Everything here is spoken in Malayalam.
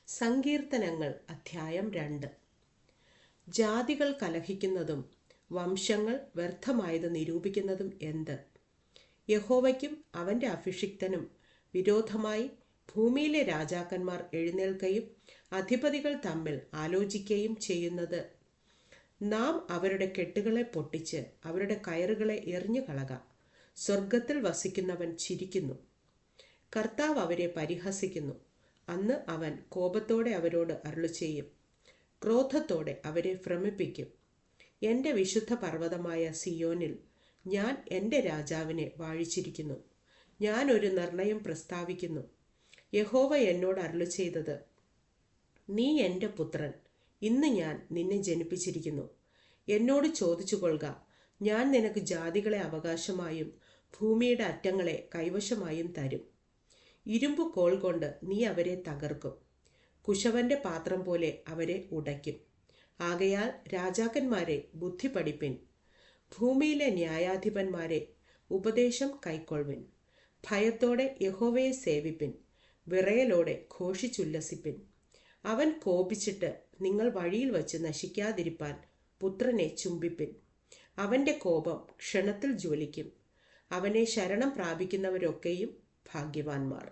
സങ്കീർത്തനങ്ങൾ അധ്യായം 2. ജാതികൾ കലഹിക്കുന്നതും വംശങ്ങൾ വ്യർത്ഥമായത് നിരൂപിക്കുന്നതും എന്ത്? യഹോവയ്ക്കും അവൻ്റെ അഭിഷിക്തനും വിരോധമായി ഭൂമിയിലെ രാജാക്കന്മാർ എഴുന്നേൽക്കുകയും അധിപതികൾ തമ്മിൽ ആലോചിക്കുകയും ചെയ്യുന്നത്. നാം അവരുടെ കെട്ടുകളെ പൊട്ടിച്ച് അവരുടെ കയറുകളെ എറിഞ്ഞു കളക. സ്വർഗത്തിൽ വസിക്കുന്നവൻ ചിരിക്കുന്നു. കർത്താവ് അവരെ പരിഹസിക്കുന്നു. അന്ന് അവൻ കോപത്തോടെ അവരോട് അരുളിച്ചെയ്യും, ക്രോധത്തോടെ അവരെ ഭ്രമിപ്പിക്കും. എൻ്റെ വിശുദ്ധ പർവ്വതമായ സിയോനിൽ ഞാൻ എൻ്റെ രാജാവിനെ വാഴിച്ചിരിക്കുന്നു. ഞാൻ ഒരു നിർണയം പ്രസ്താവിക്കുന്നു. യഹോവ എന്നോട് അരുളിച്ചെയ്തത്, നീ എൻ്റെ പുത്രൻ, ഇന്ന് ഞാൻ നിന്നെ ജനിപ്പിച്ചിരിക്കുന്നു. എന്നോട് ചോദിച്ചു കൊള്ളുക, ഞാൻ നിനക്ക് ജാതികളെ അവകാശമായും ഭൂമിയുടെ അറ്റങ്ങളെ കൈവശമായും തരും. ഇരുമ്പു കോൽ കൊണ്ട് നീ അവരെ തകർക്കും, കുശവന്റെ പാത്രം പോലെ അവരെ ഉടയ്ക്കും. ആകയാൽ രാജാക്കന്മാരെ ബുദ്ധി പഠിപ്പിൻ, ഭൂമിയിലെ ന്യായാധിപന്മാരെ ഉപദേശം കൈക്കൊള്ളുവിൻ. ഭയത്തോടെ യഹോവയെ സേവിപ്പിൻ, വിറയലോടെ ഘോഷിച്ചുല്ലസിപ്പിൻ. അവൻ കോപിച്ചിട്ട് നിങ്ങൾ വഴിയിൽ വച്ച് നശിക്കാതിരിപ്പാൻ പുത്രനെ ചുംബിപ്പിൻ. അവൻ്റെ കോപം ക്ഷണത്തിൽ ജ്വലിക്കും. അവനെ ശരണം പ്രാപിക്കുന്നവരൊക്കെയും ഭാഗ്യവാന്മാർ.